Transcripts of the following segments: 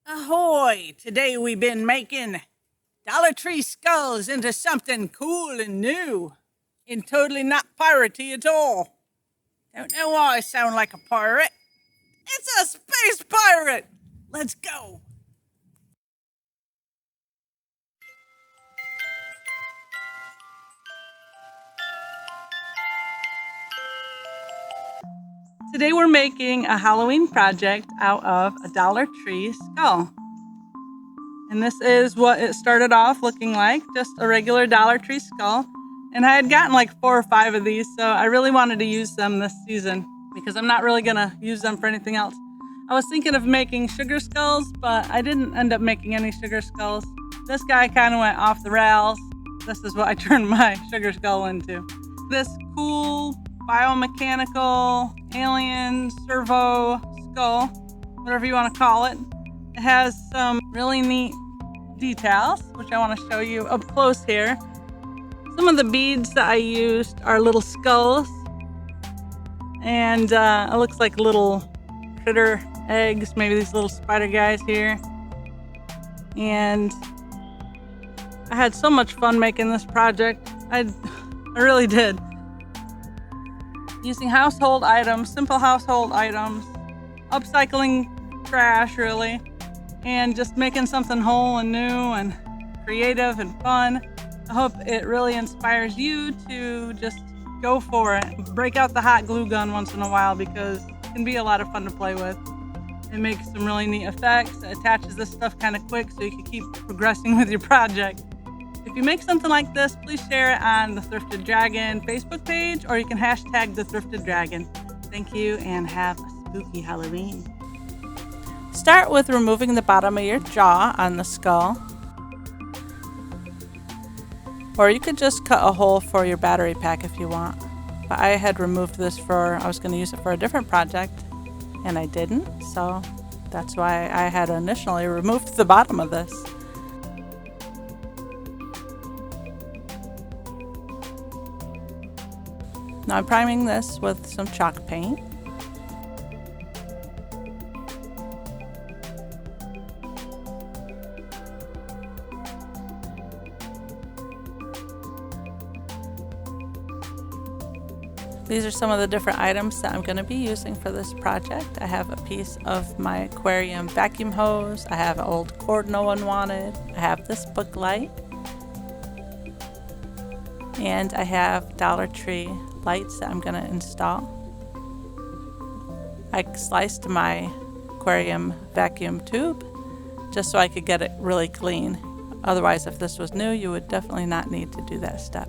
Ahoy! Today we've been making Dollar Tree skulls into something cool and new and totally not piratey at all. Don't know why I sound like a pirate. It's a space pirate! Let's go! Today we're making a Halloween project out of a Dollar Tree skull. And this is what it started off looking like, just a regular Dollar Tree skull. And I had gotten like 4 or 5 of these, so I really wanted to use them this season because I'm not really gonna use them for anything else. I was thinking of making sugar skulls, but I didn't end up making any sugar skulls. This guy kind of went off the rails. This is what I turned my sugar skull into. This cool biomechanical alien servo skull, whatever you want to call it. It has some really neat details, which I want to show you up close here. Some of the beads that I used are little skulls, and it looks like little critter eggs, maybe these little spider guys here. And I had so much fun making this project. I really did. Using household items, simple household items, upcycling trash really, and just making something whole and new and creative and fun. I hope it really inspires you to just go for it. Break out the hot glue gun once in a while because it can be a lot of fun to play with. It makes some really neat effects. It attaches this stuff kind of quick so you can keep progressing with your project. If you make something like this, please share it on the Thrifted Dragon Facebook page, or you can hashtag the Thrifted Dragon. Thank you and have a spooky Halloween. Start with removing the bottom of your jaw on the skull. Or you could just cut a hole for your battery pack if you want. But I had removed this I was going to use it for a different project, and I didn't, so that's why I had initially removed the bottom of this. Now I'm priming this with some chalk paint. These are some of the different items that I'm going to be using for this project. I have a piece of my aquarium vacuum hose. I have an old cord no one wanted. I have this book light. And I have Dollar Tree lights that I'm going to install. I sliced my aquarium vacuum tube just so I could get it really clean. Otherwise, if this was new, you would definitely not need to do that step.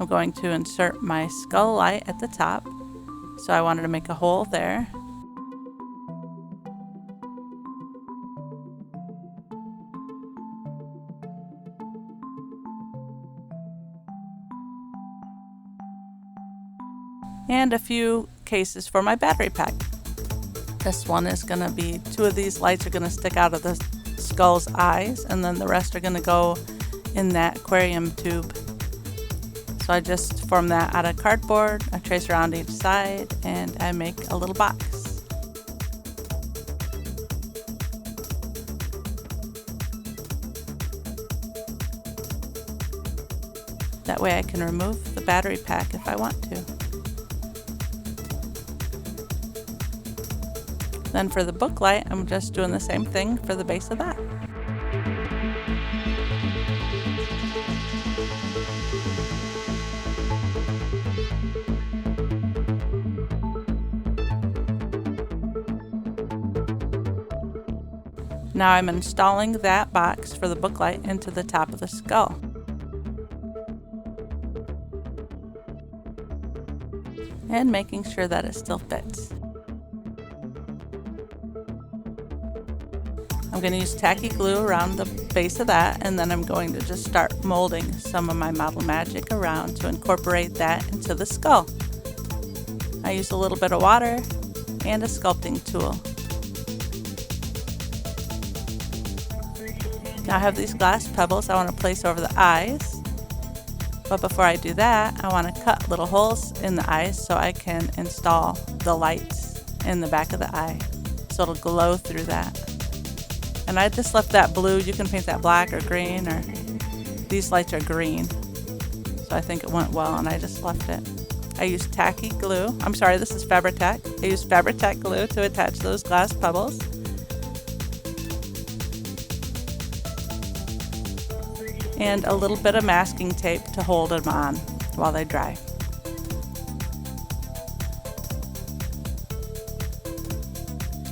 I'm going to insert my skull light at the top, so I wanted to make a hole there. And a few cases for my battery pack. This one is going to be, 2 of these lights are going to stick out of the skull's eyes, and then the rest are going to go in that aquarium tube. So I just form that out of cardboard, I trace around each side, and I make a little box. That way I can remove the battery pack if I want to. Then for the book light, I'm just doing the same thing for the base of that. Now I'm installing that box for the book light into the top of the skull. And making sure that it still fits. I'm going to use tacky glue around the base of that, and then I'm going to just start molding some of my Model Magic around to incorporate that into the skull. I use a little bit of water and a sculpting tool. Now I have these glass pebbles I want to place over the eyes, but before I do that, I want to cut little holes in the eyes so I can install the lights in the back of the eye, so it'll glow through that. And I just left that blue. You can paint that black or green, or these lights are green, so I think it went well, and I just left it. I used Tacky glue. I'm sorry, this is Fabri-tac. I used Fabri-tac glue to attach those glass pebbles. And a little bit of masking tape to hold them on while they dry.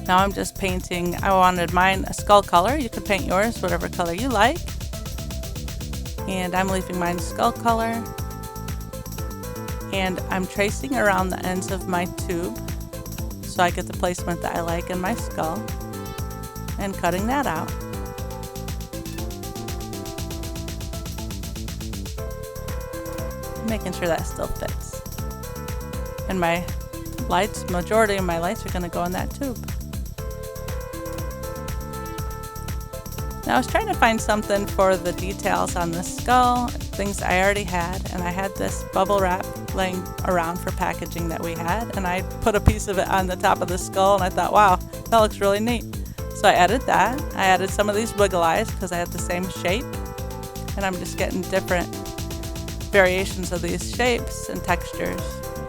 Now I'm just painting. I wanted mine a skull color. You can paint yours whatever color you like. And I'm leaving mine skull color. And I'm tracing around the ends of my tube so I get the placement that I like in my skull, and cutting that out. Making sure that still fits. And my lights, majority of my lights are going to go in that tube. Now I was trying to find something for the details on the skull, things I already had, and I had this bubble wrap laying around for packaging that we had, and I put a piece of it on the top of the skull, and I thought, wow, that looks really neat. So I added that. I added some of these wiggle eyes because I had the same shape, and I'm just getting different variations of these shapes and textures,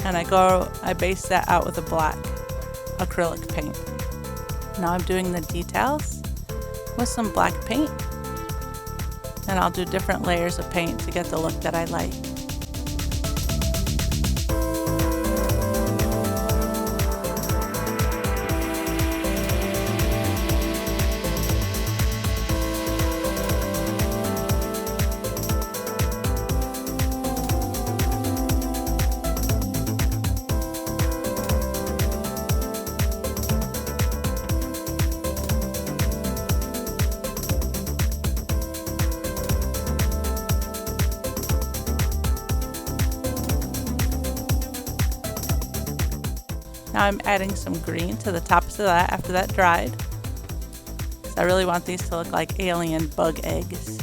and I base that out with a black acrylic paint. Now I'm doing the details with some black paint, and I'll do different layers of paint to get the look that I like. Now I'm adding some green to the tops of that after that dried, because I really want these to look like alien bug eggs.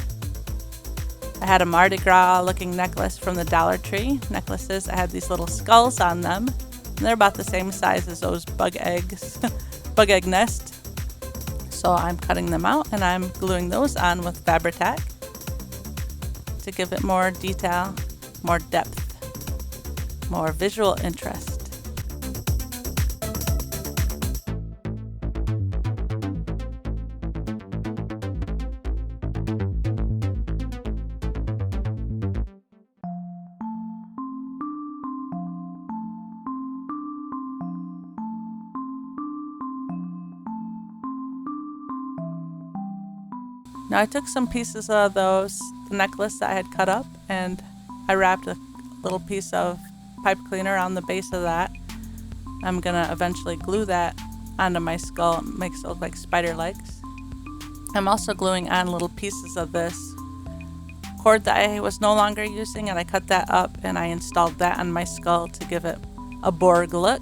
I had a Mardi Gras looking necklace from the Dollar Tree. Necklaces that had these little skulls on them, and they're about the same size as those bug eggs, bug egg nest. So I'm cutting them out and I'm gluing those on with Fabri-tac to give it more detail, more depth, more visual interest. Now I took some pieces of the necklace that I had cut up, and I wrapped a little piece of pipe cleaner on the base of that. I'm gonna eventually glue that onto my skull. It makes it look like spider legs. I'm also gluing on little pieces of this cord that I was no longer using, and I cut that up and I installed that on my skull to give it a Borg look.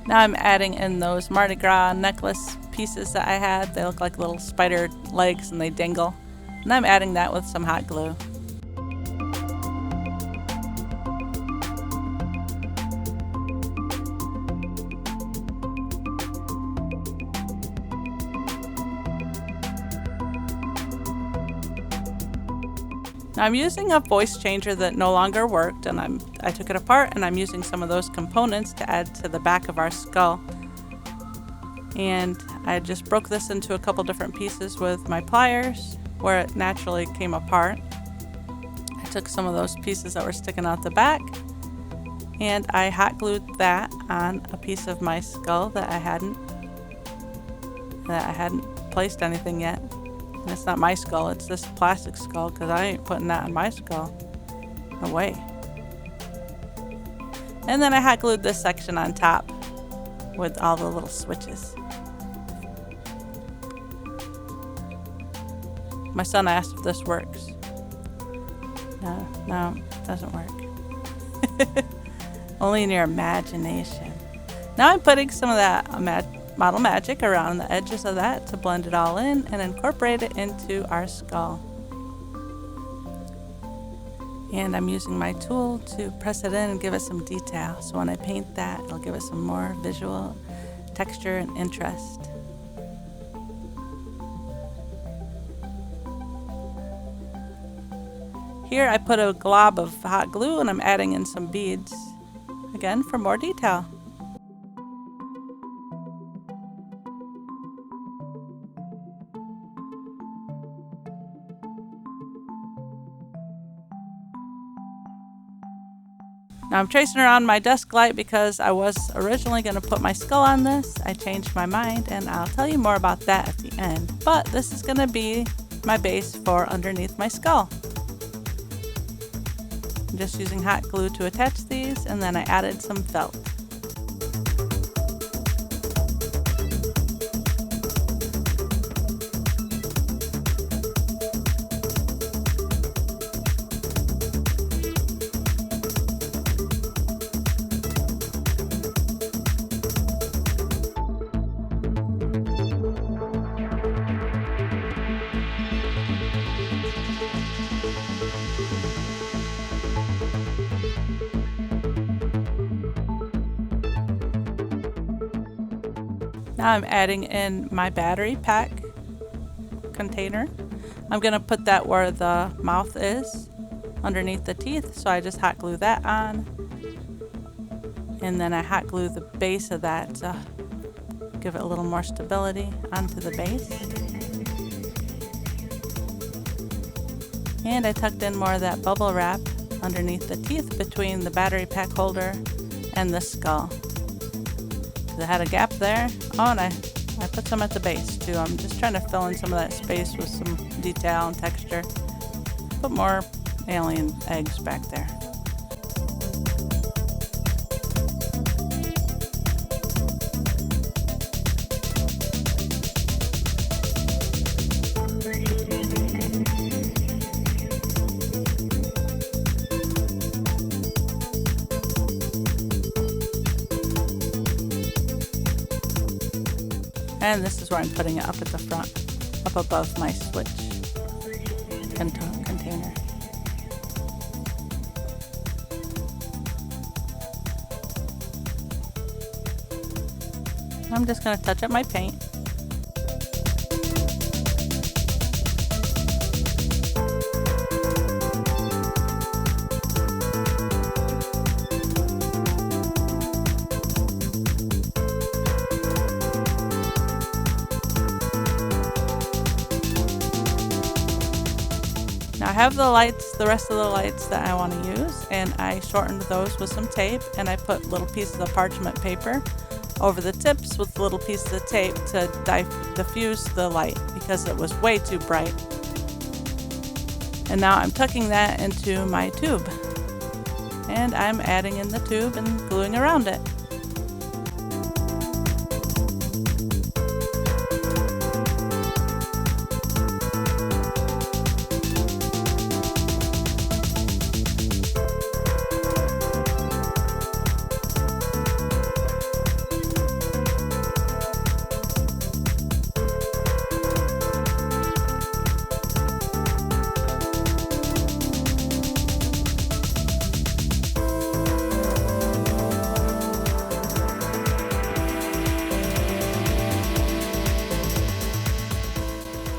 Now I'm adding in those Mardi Gras necklace pieces that I had. They look like little spider legs and they dangle. And I'm adding that with some hot glue. Now I'm using a voice changer that no longer worked, and I took it apart, and I'm using some of those components to add to the back of our skull. And I just broke this into a couple different pieces with my pliers where it naturally came apart. I took some of those pieces that were sticking out the back, and I hot glued that on a piece of my skull that I hadn't placed anything yet. And it's not my skull, it's this plastic skull, because I ain't putting that on my skull. No way. And then I hot glued this section on top with all the little switches. My son asked if this works. No, it doesn't work. Only in your imagination. Now I'm putting some of that Model Magic around the edges of that to blend it all in and incorporate it into our skull. And I'm using my tool to press it in and give it some detail. So when I paint that, it'll give it some more visual texture and interest. Here I put a glob of hot glue and I'm adding in some beads, again for more detail. Now I'm tracing around my desk light because I was originally going to put my skull on this. I changed my mind and I'll tell you more about that at the end. But this is going to be my base for underneath my skull. I'm just using hot glue to attach these, and then I added some felt. Now I'm adding in my battery pack container. I'm going to put that where the mouth is, underneath the teeth, so I just hot glue that on. And then I hot glue the base of that to give it a little more stability onto the base. And I tucked in more of that bubble wrap underneath the teeth between the battery pack holder and the skull. I had a gap there. Oh, and I put some at the base too. I'm just trying to fill in some of that space with some detail and texture. Put more alien eggs back there. And this is where I'm putting it up at the front, up above my switch container. I'm just going to touch up my paint. Now I have the rest of the lights that I want to use, and I shortened those with some tape, and I put little pieces of parchment paper over the tips with little pieces of tape to diffuse the light because it was way too bright. And now I'm tucking that into my tube, and I'm adding in the tube and gluing around it.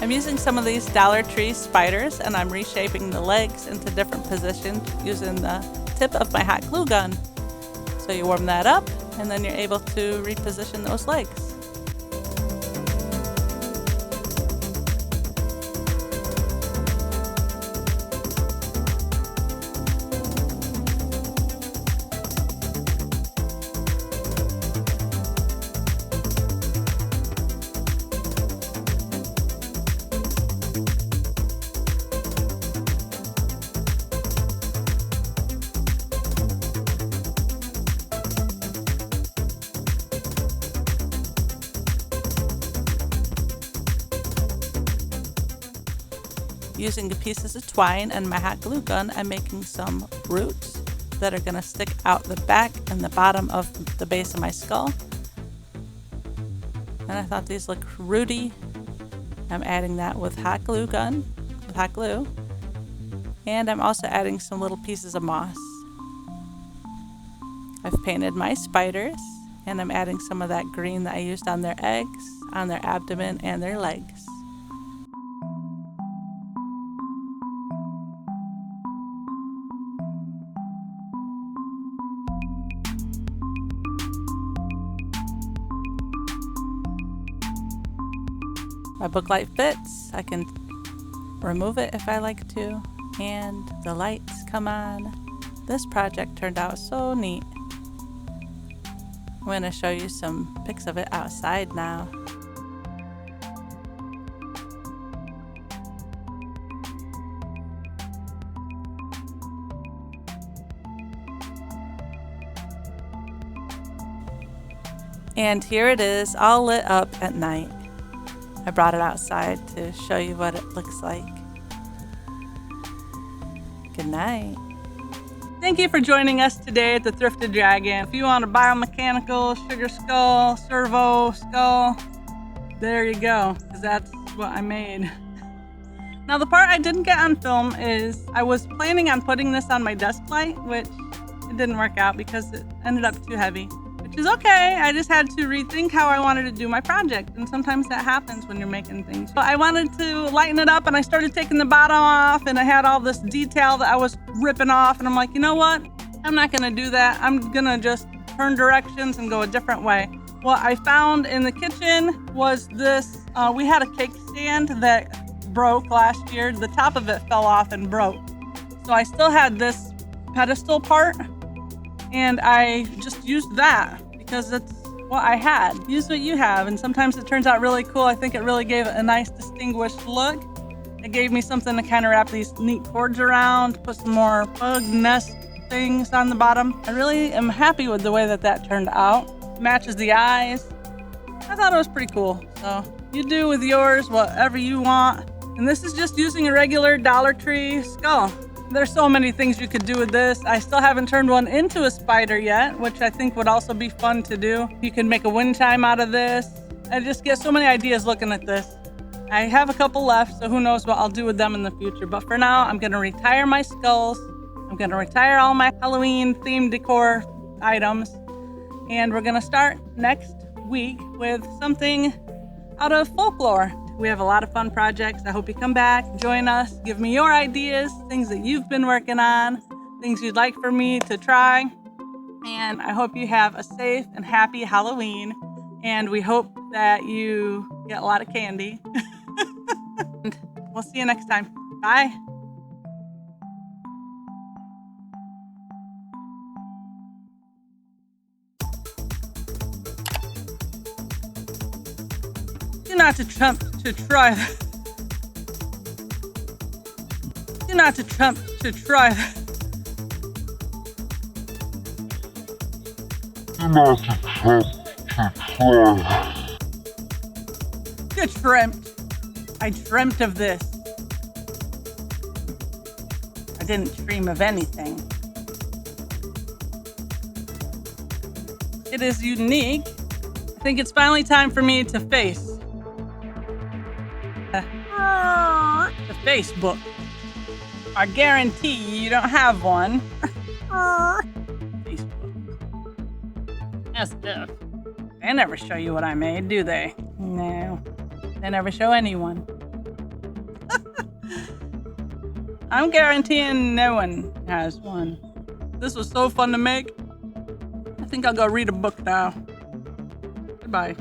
I'm using some of these Dollar Tree spiders, and I'm reshaping the legs into different positions using the tip of my hot glue gun. So you warm that up, and then you're able to reposition those legs. using the pieces of twine and my hot glue gun, I'm making some roots that are going to stick out the back and the bottom of the base of my skull. And I thought these look rooty. I'm adding that with hot glue gun, with hot glue. And I'm also adding some little pieces of moss. I've painted my spiders, and I'm adding some of that green that I used on their eggs, on their abdomen, and their legs. My book light fits. I can remove it if I like to, and the lights come on. This project turned out so neat. I'm going to show you some pics of it outside now. And here it is, all lit up at night. I brought it outside to show you what it looks like. Good night. Thank you for joining us today at the Thrifted Dragon. If you want a biomechanical sugar skull, servo skull, there you go, because that's what I made. Now the part I didn't get on film is I was planning on putting this on my desk light, which it didn't work out because it ended up too heavy. Which is okay, I just had to rethink how I wanted to do my project, and sometimes that happens when you're making things. But I wanted to lighten it up, and I started taking the bottom off, and I had all this detail that I was ripping off, and I'm like, you know what? I'm not gonna do that. I'm gonna just turn directions and go a different way. What I found in the kitchen was this, we had a cake stand that broke last year. The top of it fell off and broke. So I still had this pedestal part, and I just used that because that's what I had. Use what you have, and sometimes it turns out really cool. I think it really gave it a nice distinguished look. It gave me something to kind of wrap these neat cords around, put some more bug nest things on the bottom. I really am happy with the way that that turned out. Matches the eyes. I thought it was pretty cool. So you do with yours whatever you want. And this is just using a regular Dollar Tree skull. There's so many things you could do with this. I still haven't turned one into a spider yet, which I think would also be fun to do. You can make a wind chime out of this. I just get so many ideas looking at this. I have a couple left, so who knows what I'll do with them in the future. But for now, I'm gonna retire my skulls. I'm gonna retire all my Halloween themed decor items. And we're gonna start next week with something out of folklore. We have a lot of fun projects. I hope you come back, join us, give me your ideas, things that you've been working on, things you'd like for me to try. And I hope you have a safe and happy Halloween. And we hope that you get a lot of candy. And we'll see you next time. Bye. Do not attempt to try that. Do not attempt to try that. Do not attempt to try that. You dreamt. I dreamt of this. I didn't dream of anything. It is unique. I think it's finally time for me to face the Facebook. I guarantee you don't have one. Facebook. That's tough. They never show you what I made, do they? No. They never show anyone. I'm guaranteeing no one has one. This was so fun to make. I think I'll go read a book now. Goodbye.